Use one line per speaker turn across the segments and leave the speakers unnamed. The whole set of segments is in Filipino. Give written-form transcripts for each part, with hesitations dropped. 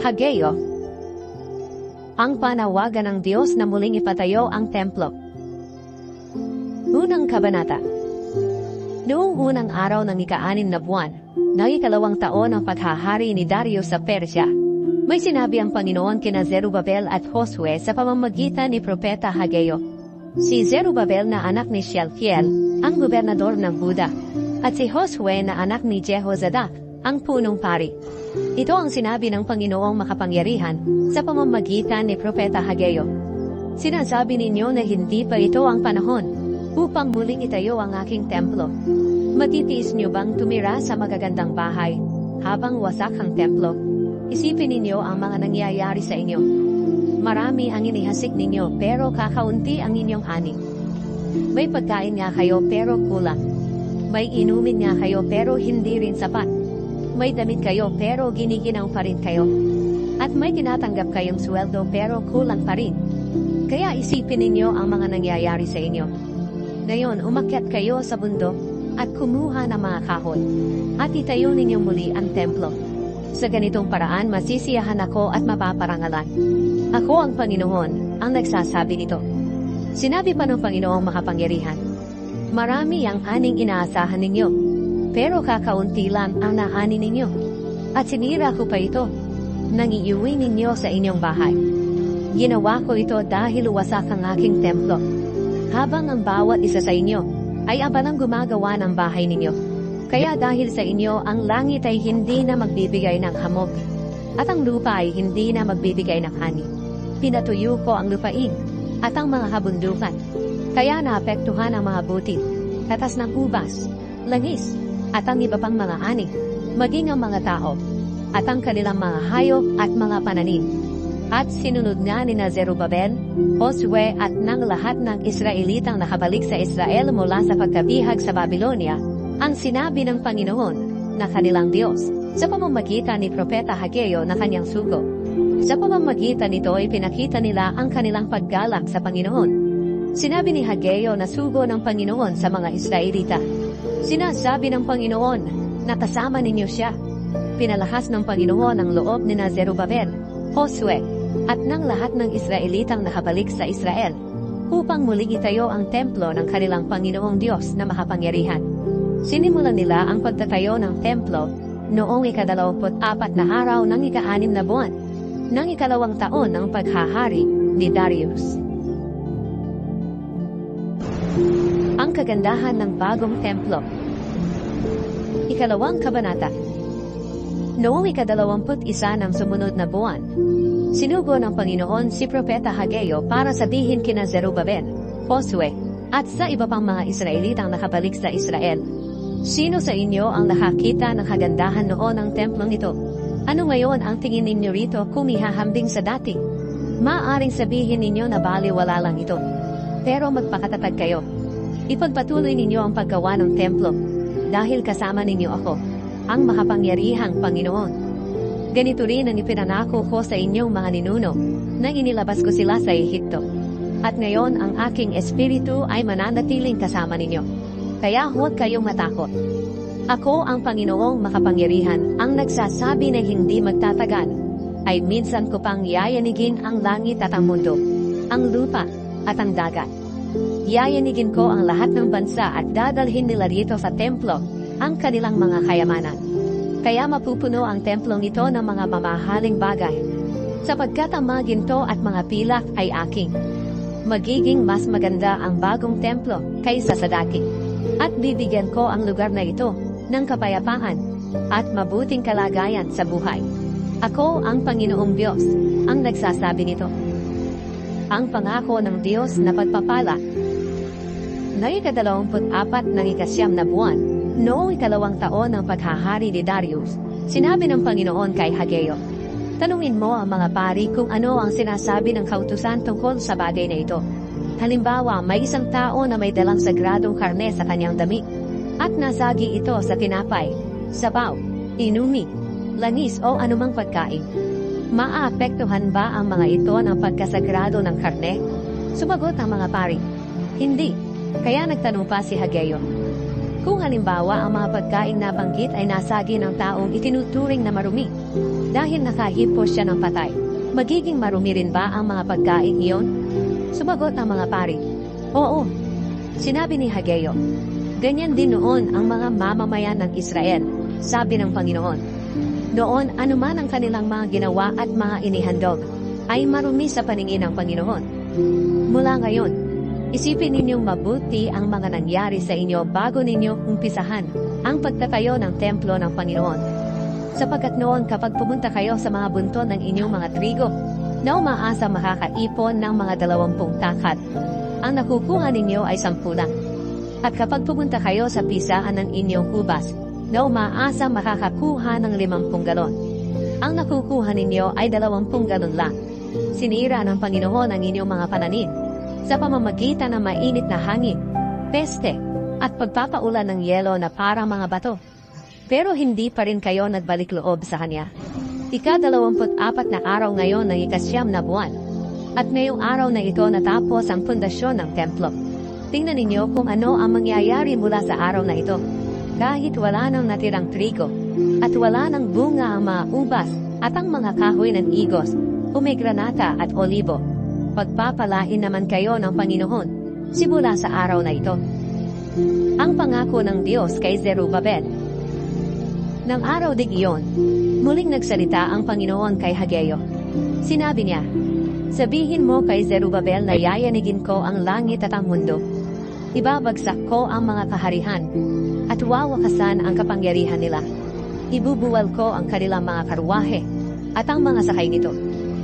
Hageo. Ang panawagan ng Diyos na muling ipatayo ang templo. Unang kabanata. Noong unang araw ng ika-6 na buwan, ng ika-2 taon ng paghahari ni Darius sa Persya, may sinabi ang Panginoon kina Zerubabel at Josue sa pamamagitan ni Propeta Hageo. Si Zerubabel na anak ni Shealtiel, ang gobernador ng Huda, at si Josue na anak ni Jehozadak, ang punong pari. Ito ang sinabi ng Panginoong makapangyarihan sa pamamagitan ni Propeta Hageo. Sinasabi ninyo na hindi pa ito ang panahon upang muling itayo ang aking templo. Matitiis niyo bang tumira sa magagandang bahay habang wasak ang templo? Isipin ninyo ang mga nangyayari sa inyo. Marami ang inihasik ninyo pero kakaunti ang inyong ani. May pagkain nga kayo pero kulang. May inumin nga kayo pero hindi rin sapat. May damit kayo pero giniginaw pa rin kayo. At may tinatanggap kayong sweldo pero kulang pa rin. Kaya isipin ninyo ang mga nangyayari sa inyo. Ngayon umakyat kayo sa bundok at kumuha ng mga kahoy. At itayo ninyo muli ang templo. Sa ganitong paraan masisiyahan ako at mapaparangalan. Ako ang Panginoon, ang nagsasabi nito. Sinabi pa ng Panginoong makapangyarihan, marami ang aning inaasahan ninyo, pero kakaunti lang ang naani ninyo. At sinira ko pa ito, nang iuwi ninyo sa inyong bahay. Ginawa ko ito dahil wasak ang aking templo. Habang ang bawat isa sa inyo ay abalang gumagawa ng bahay ninyo. Kaya dahil sa inyo, ang langit ay hindi na magbibigay ng hamog, at ang lupa ay hindi na magbibigay ng ani. Pinatuyo ko ang lupain, at ang mga habundukan. Kaya naapektuhan ang mga butil, katas ng ubas, langis, at ang iba pang mga ani, maging ang mga tao, at ang kanilang mga hayop at mga pananim. At sinunod nga ni Zerubabel, Josue at ng lahat ng Israelitang nakabalik sa Israel mula sa pagkabihag sa Babylonia, ang sinabi ng Panginoon na kanilang Diyos sa pamamagitan ni Propeta Hageo na kanyang sugo. Sa pamamagitan nito ay pinakita nila ang kanilang paggalang sa Panginoon. Sinabi ni Hageo na sugo ng Panginoon sa mga Israelita. Sinasabi ng Panginoon na kasama ninyo siya. Pinalakas ng Panginoon ang loob ni Zerubabel, Josue, at ng lahat ng Israelitang nakabalik sa Israel upang muling itayo ang templo ng kanilang Panginoong Diyos na makapangyarihan. Sinimulan nila ang pagtatayo ng templo noong ika-24 na araw ng ika-6 na buwan ng ika-2 taon ng paghahari ni Darius. Ang kagandahan ng bagong templo. Ika-2 kabanata. Noong ika-21 ng sumunod na buwan, sinugo ng Panginoon si Propeta Hageo para sabihin kina Zerubabel, Josue, at sa iba pang mga Israelitang nakabalik sa Israel. Sino sa inyo ang nakakita ng kagandahan noon ng templong ito? Ano ngayon ang tingin ninyo rito kung ihahambing sa dati? Maaring sabihin ninyo na baliwala lang ito. Pero magpakatatag kayo. Ipagpatuloy ninyo ang paggawa ng templo, dahil kasama ninyo ako, ang makapangyarihang Panginoon. Ganito rin ang ipinanako ko sa inyong mga ninuno, nang inilabas ko sila sa Ehipto. At ngayon ang aking espiritu ay mananatiling kasama ninyo. Kaya huwag kayong matakot. Ako ang Panginoong makapangyarihan, ang nagsasabi na hindi magtatagal. Ay minsan ko pang yayanigin ang langit at ang mundo, ang lupa at ang dagat. Yayanigin ko ang lahat ng bansa at dadalhin nila rito sa templo ang kanilang mga kayamanan. Kaya mapupuno ang templong ito ng mga mamahaling bagay, sapagkat ang mga ginto at mga pilak ay aking. Magiging mas maganda ang bagong templo kaysa sa dati. At bibigyan ko ang lugar na ito ng kapayapaan at mabuting kalagayan sa buhay. Ako ang Panginoong Diyos, ang nagsasabi nito. Ang pangako ng Diyos na pagpapala. Noong ika-24 ng ika-9 na buwan, noong ika-2 taon ng paghahari ni Darius, sinabi ng Panginoon kay Hageo, tanungin mo ang mga pari kung ano ang sinasabi ng kautusan tungkol sa bagay na ito. Halimbawa, may isang tao na may dalang sagradong karne sa kanyang damit, at nasagi ito sa tinapay, sabaw, inumi, langis o anumang pagkain. Maaapektuhan ba ang mga ito ng pagkasagrado ng karne? Sumagot ang mga pari, hindi. Kaya nagtanong pa si Hageo, Kung halimbawa ang mga pagkaing nabanggit ay nasagi ng taong itinuturing na marumi, dahil nakahipos siya ng patay, magiging marumi rin ba ang mga pagkaing iyon? Sumagot ang mga pari, oo. Sinabi ni Hageo, ganyan din noon ang mga mamamayan ng Israel, sabi ng Panginoon. Noon anuman ang kanilang mga ginawa at mga inihandog, ay marumi sa paningin ng Panginoon. Mula ngayon, isipin ninyong mabuti ang mga nangyari sa inyo bago ninyo umpisahan ang pagtatayo ng templo ng Panginoon. Sapagkat noon kapag pumunta kayo sa mga bunton ng inyong mga trigo, na umaasa makakaipon ng mga 20 takat, ang nakukuha ninyo ay 10 lang. At kapag pumunta kayo sa pisaan ng inyong kubas, na umaasa makakakuha ng 50 galon, ang nakukuha ninyo ay 20 galon lang. Sinira ng Panginoon ang inyong mga pananim sa pamamagitan ng mainit na hangin, peste, at pagpapaulan ng yelo na parang mga bato. Pero hindi pa rin kayo nagbalik loob sa Kanya. Ika-24 na araw ngayon ng ika-9 na buwan, at ngayong araw na ito natapos ang pundasyon ng templo. Tingnan ninyo kung ano ang mangyayari mula sa araw na ito. Kahit wala nang natirang trigo, at wala nang bunga ang mga ubas, at ang mga kahoy ng igos, umegranata at olibo, pagpapalain naman kayo ng Panginoon, simula sa araw na ito. Ang pangako ng Diyos kay Zerubabel. Nang araw dig iyon, muling nagsalita ang Panginoon kay Hageo. Sinabi niya, sabihin mo kay Zerubabel na yayanigin ko ang langit at ang mundo. Ibabagsak ko ang mga kaharihan, at wawakasan ang kapangyarihan nila. Ibubuwal ko ang kanilang mga karwahe, at ang mga sakay nito.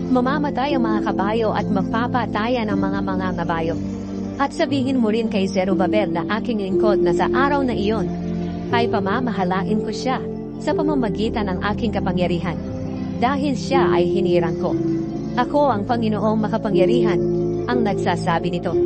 Mamamatay ang mga kabayo at magpapatayan ang mga nabayo. At sabihin mo rin kay Zerubabel na aking lingkod na sa araw na iyon, ay pamamahalain ko siya sa pamamagitan ng aking kapangyarihan, dahil siya ay hinirang ko. Ako ang Panginoong makapangyarihan, ang nagsasabi nito.